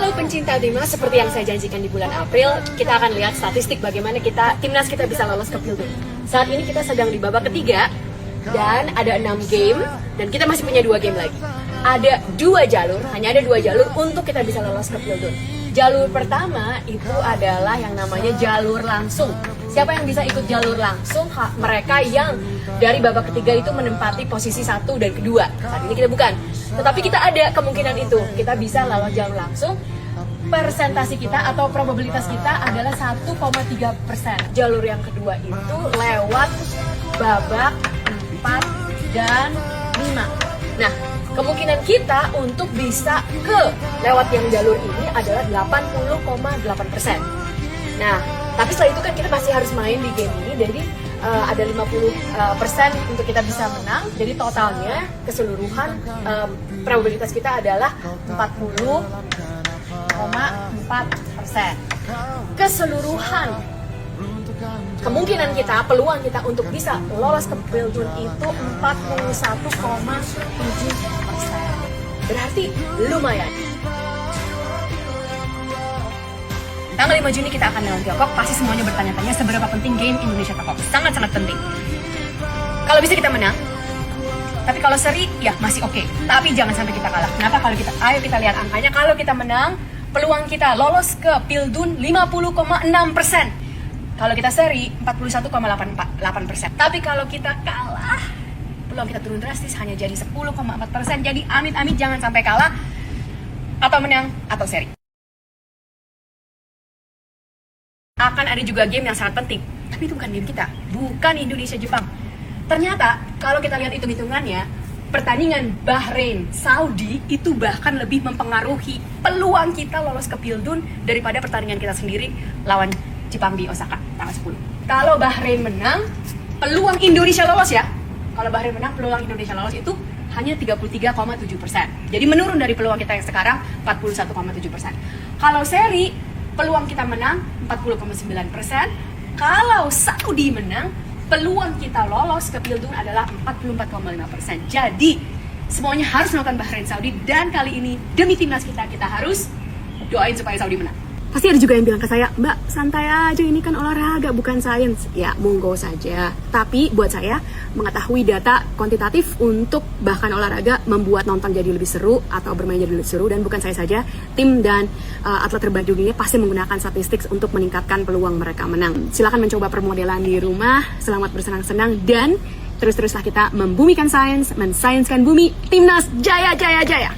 Halo pencinta timnas, seperti yang saya janjikan di bulan April, kita akan lihat statistik bagaimana timnas kita bisa lolos ke Pilgrim. Saat ini kita sedang di babak ketiga dan ada 6 game dan kita masih punya 2 game lagi. Ada 2 jalur, hanya ada 2 jalur untuk kita bisa lolos ke Pilgrim. Jalur pertama itu adalah yang namanya jalur langsung. Siapa yang bisa ikut jalur langsung? Mereka yang dari babak ketiga itu menempati posisi 1 dan kedua. Saat ini kita bukan. Tetapi kita ada kemungkinan itu. Kita bisa lolos jalur langsung. Persentasi kita atau probabilitas kita adalah 1,3%. Jalur yang kedua itu lewat babak 4 dan 5. Nah, kemungkinan kita untuk bisa lewat yang jalur ini adalah 80,8%. Nah, tapi setelah itu kan kita masih harus main di game ini, jadi ada 50% untuk kita bisa menang. Jadi totalnya keseluruhan probabilitas kita adalah 40,4%. Keseluruhan kemungkinan kita, peluang kita untuk bisa lolos ke Pilgrim itu 41,7%. Berarti lumayan. Tanggal 5 Juni kita akan melawan Tiongkok. Pasti semuanya bertanya-tanya seberapa penting game Indonesia-Tiongkok. Sangat-sangat penting. Kalau bisa kita menang, tapi kalau seri ya masih oke. Tapi jangan sampai kita kalah. Kenapa? Ayo kita lihat angkanya. Kalau kita menang, peluang kita lolos ke Pildun 50,6%. Kalau kita seri 41,8%. Tapi kalau kita kalah, peluang kita turun drastis hanya jadi 10,4%. Jadi amit-amit jangan sampai kalah atau menang atau seri. Akan ada juga game yang sangat penting, tapi itu bukan game kita, bukan Indonesia-Jepang. Ternyata kalau kita lihat hitung-hitungannya, pertandingan Bahrain Saudi itu bahkan lebih mempengaruhi peluang kita lolos ke Pildun daripada pertandingan kita sendiri lawan Jepang di Osaka tanggal 10. Kalau Bahrain menang, peluang Indonesia lolos ya. Kalau Bahrain menang, peluang Indonesia lolos itu hanya 33,7%. Jadi menurun dari peluang kita yang sekarang 41,7%. Kalau seri, peluang kita menang 40,9%. Kalau Saudi menang, peluang kita lolos ke Pildun adalah 44,5%. Jadi semuanya harus nonton Bahrain Saudi, dan kali ini demi timnas kita harus doain supaya Saudi menang. Pasti ada juga yang bilang ke saya, Mbak, santai aja, ini kan olahraga bukan sains. Ya, monggo saja. Tapi buat saya, mengetahui data kuantitatif untuk bahkan olahraga membuat nonton jadi lebih seru atau bermain jadi lebih seru. Dan bukan saya saja, tim dan atlet terbaik dunia pasti menggunakan statistik untuk meningkatkan peluang mereka menang. Silakan mencoba permodelan di rumah, selamat bersenang-senang, dan terus-teruslah kita membumikan sains, mensainskan bumi. Timnas jaya jaya jaya!